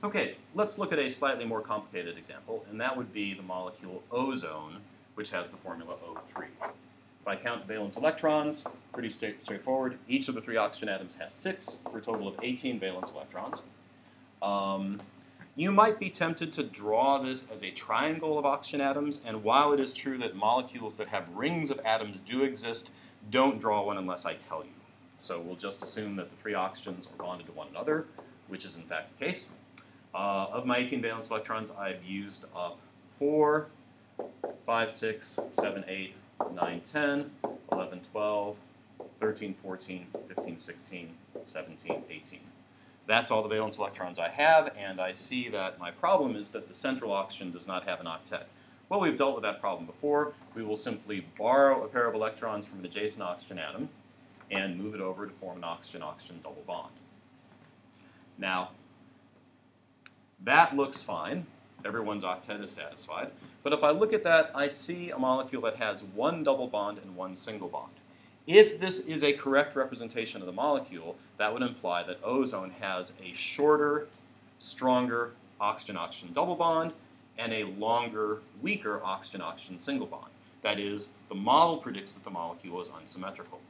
Okay, let's look at a slightly more complicated example, and that would be the molecule ozone, which has the formula O3. If I count valence electrons, pretty straightforward. Each of the 3 oxygen atoms has 6, for a total of 18 valence electrons. You might be tempted to draw this as a triangle of oxygen atoms, and while it is true that molecules that have rings of atoms do exist, don't draw one unless I tell you. So we'll just assume that the 3 oxygens are bonded to one another, which is in fact the case. Of my 18 valence electrons, I've used up 4, 5, 6, 7, 8, 9, 10, 11, 12, 13, 14, 15, 16, 17, 18. That's all the valence electrons I have, and I see that my problem is that the central oxygen does not have an octet. Well, we've dealt with that problem before. We will simply borrow a pair of electrons from an adjacent oxygen atom and move it over to form an oxygen-oxygen double bond. Now, that looks fine. Everyone's octet is satisfied. But if I look at that, I see a molecule that has 1 double bond and 1 single bond. If this is a correct representation of the molecule, that would imply that ozone has a shorter, stronger oxygen-oxygen double bond and a longer, weaker oxygen-oxygen single bond. That is, the model predicts that the molecule is unsymmetrical.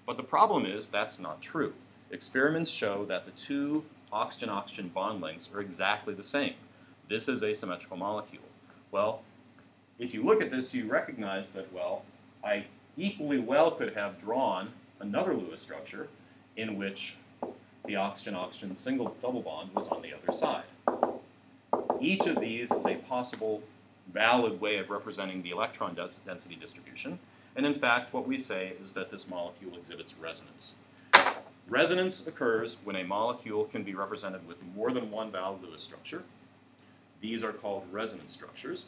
But the problem is that's not true. Experiments show that the 2 oxygen-oxygen bond lengths are exactly the same. This is a symmetrical molecule. Well, if you look at this, you recognize that, well, I equally well could have drawn another Lewis structure in which the oxygen-oxygen single double bond was on the other side. Each of these is a possible valid way of representing the electron density distribution, and in fact what we say is that this molecule exhibits resonance. Resonance occurs when a molecule can be represented with more than one valid Lewis structure. These are called resonance structures.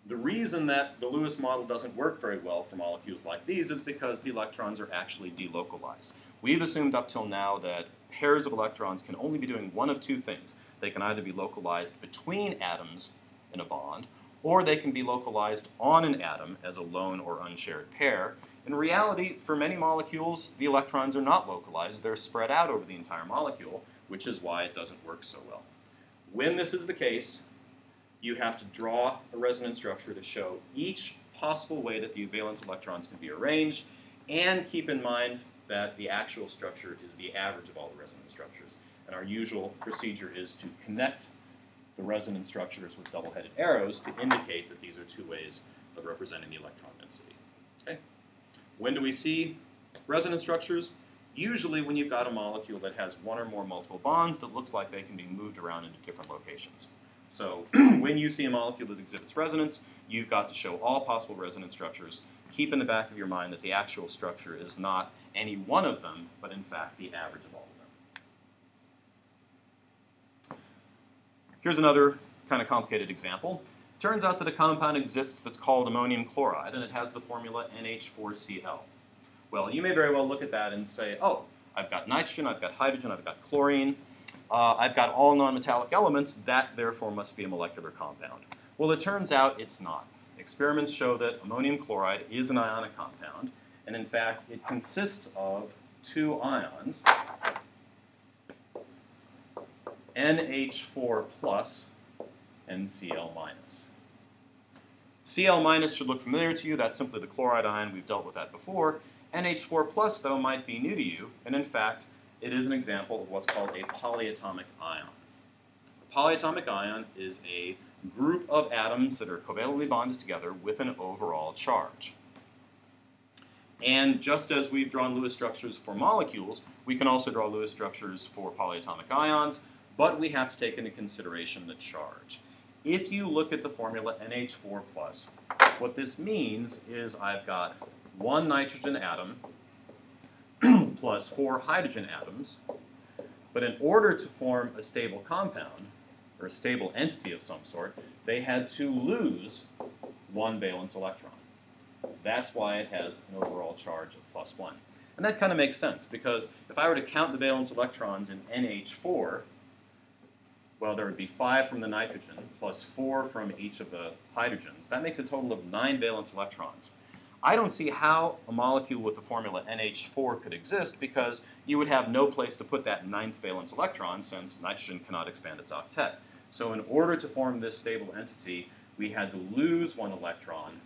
The reason that the Lewis model doesn't work very well for molecules like these is because the electrons are actually delocalized. We've assumed up till now that pairs of electrons can only be doing one of 2 things. They can either be localized between atoms in a bond, or they can be localized on an atom as a lone or unshared pair. In reality, for many molecules, the electrons are not localized. They're spread out over the entire molecule, which is why it doesn't work so well. When this is the case, you have to draw a resonance structure to show each possible way that the valence electrons can be arranged, and keep in mind that the actual structure is the average of all the resonance structures. And our usual procedure is to connect the resonance structures with double-headed arrows to indicate that these are 2 ways of representing the electron density. Okay? When do we see resonance structures? Usually when you've got a molecule that has 1 or more multiple bonds that looks like they can be moved around into different locations. So when you see a molecule that exhibits resonance, you've got to show all possible resonance structures. Keep in the back of your mind that the actual structure is not any one of them, but in fact the average of all of them. Here's another kind of complicated example. It turns out that a compound exists that's called ammonium chloride, and it has the formula NH4Cl. Well, you may very well look at that and say, oh, I've got nitrogen, I've got hydrogen, I've got chlorine. I've got all nonmetallic elements, that therefore must be a molecular compound. Well, it turns out it's not. Experiments show that ammonium chloride is an ionic compound, and in fact it consists of 2 ions, NH4 plus and Cl minus. Cl minus should look familiar to you. That's simply the chloride ion. We've dealt with that before. NH4 plus, though, might be new to you, and in fact it is an example of what's called a polyatomic ion. A polyatomic ion is a group of atoms that are covalently bonded together with an overall charge. And just as we've drawn Lewis structures for molecules, we can also draw Lewis structures for polyatomic ions, but we have to take into consideration the charge. If you look at the formula NH4+, what this means is I've got 1 nitrogen atom plus 4 hydrogen atoms, but in order to form a stable compound, or a stable entity of some sort, they had to lose 1 valence electron. That's why it has an overall charge of +1. And that kind of makes sense, because if I were to count the valence electrons in NH4, well, there would be 5 from the nitrogen plus 4 from each of the hydrogens. That makes a total of 9 valence electrons. I don't see how a molecule with the formula NH4 could exist because you would have no place to put that 9th valence electron since nitrogen cannot expand its octet. So in order to form this stable entity, we had to lose 1 electron,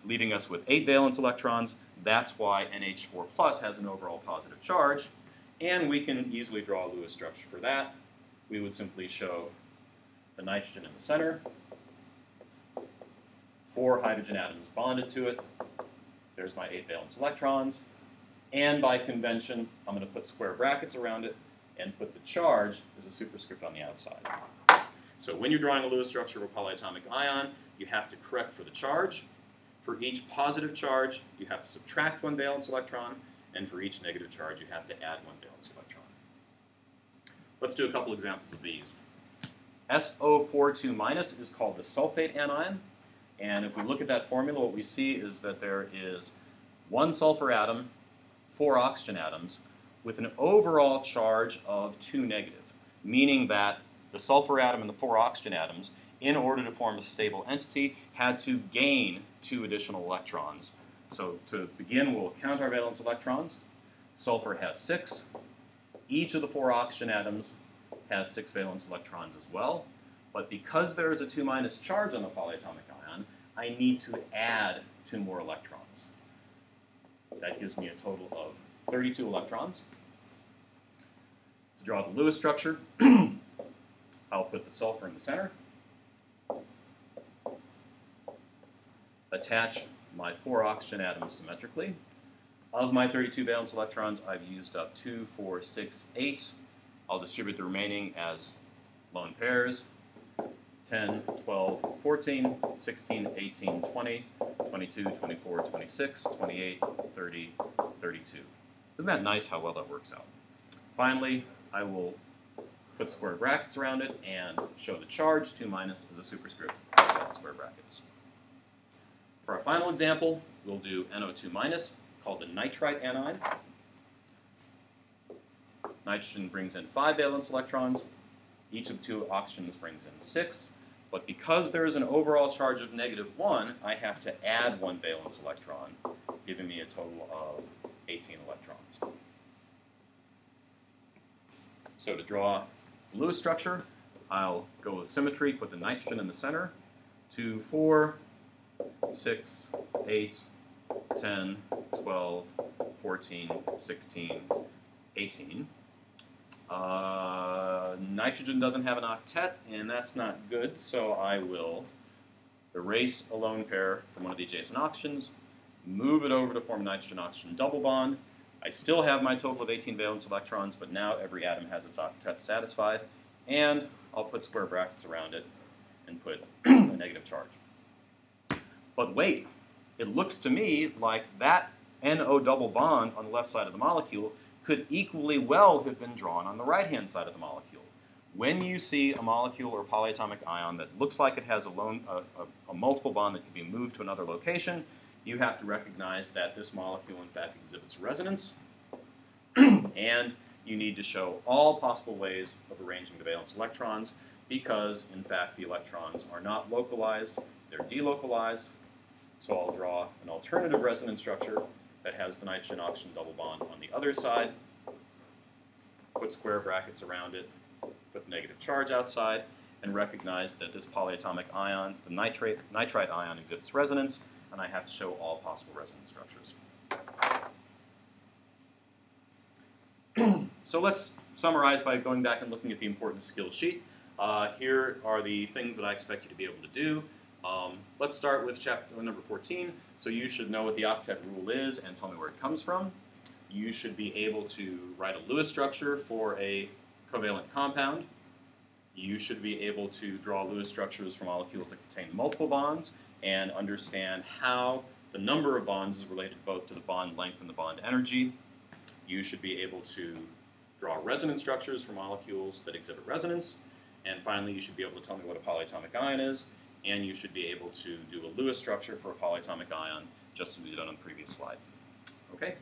leaving us with 8 valence electrons. That's why NH4 plus has an overall positive charge. And we can easily draw a Lewis structure for that. We would simply show the nitrogen in the center, 4 hydrogen atoms bonded to it. There's my 8 valence electrons. And by convention, I'm going to put square brackets around it and put the charge as a superscript on the outside. So when you're drawing a Lewis structure of a polyatomic ion, you have to correct for the charge. For each positive charge, you have to subtract 1 valence electron, and for each negative charge, you have to add 1 valence electron. Let's do a couple examples of these. SO42- is called the sulfate anion, and if we look at that formula, what we see is that there is 1 sulfur atom, 4 oxygen atoms, with an overall charge of 2 negative, meaning that the sulfur atom and the 4 oxygen atoms, in order to form a stable entity, had to gain 2 additional electrons. So to begin, we'll count our valence electrons. Sulfur has 6. Each of the 4 oxygen atoms has 6 valence electrons as well. But because there is a 2- charge on the polyatomic ion, I need to add 2 more electrons. That gives me a total of 32 electrons. To draw the Lewis structure, I'll put the sulfur in the center, attach my 4 oxygen atoms symmetrically. Of my 32 valence electrons, I've used up 2, 4, 6, 8. I'll distribute the remaining as lone pairs. 10, 12, 14, 16, 18, 20, 22, 24, 26, 28, 30, 32. Isn't that nice how well that works out? Finally, I will put square brackets around it and show the charge, 2- as a superscript outside the square brackets. For our final example, we'll do NO2- called the nitrite anion. Nitrogen brings in 5 valence electrons. Each of the 2 oxygens brings in 6. But because there is an overall charge of -1, I have to add 1 valence electron, giving me a total of 18 electrons. So to draw the Lewis structure, I'll go with symmetry, put the nitrogen in the center. 2, 4, 6, 8, 10, 12, 14, 16, 18. Nitrogen doesn't have an octet, and that's not good, so I will erase a lone pair from one of the adjacent oxygens, move it over to form a nitrogen-oxygen double bond. I still have my total of 18 valence electrons, but now every atom has its octet satisfied, and I'll put square brackets around it and put a negative charge. But wait, it looks to me like that NO double bond on the left side of the molecule could equally well have been drawn on the right-hand side of the molecule. When you see a molecule or polyatomic ion that looks like it has a multiple bond that could be moved to another location, you have to recognize that this molecule in fact exhibits resonance, and you need to show all possible ways of arranging the valence electrons because, in fact, the electrons are not localized, they're delocalized. So I'll draw an alternative resonance structure that has the nitrogen-oxygen double bond on the other side, put square brackets around it, put the negative charge outside, and recognize that this polyatomic ion, the nitrite ion, exhibits resonance, and I have to show all possible resonance structures. So let's summarize by going back and looking at the important skills sheet. Here are the things that I expect you to be able to do. Let's start with chapter number 14. So you should know what the octet rule is and tell me where it comes from. You should be able to write a Lewis structure for a covalent compound. You should be able to draw Lewis structures for molecules that contain multiple bonds and understand how the number of bonds is related both to the bond length and the bond energy. You should be able to draw resonance structures for molecules that exhibit resonance. And finally, you should be able to tell me what a polyatomic ion is. And you should be able to do a Lewis structure for a polyatomic ion, just as we did on the previous slide. Okay?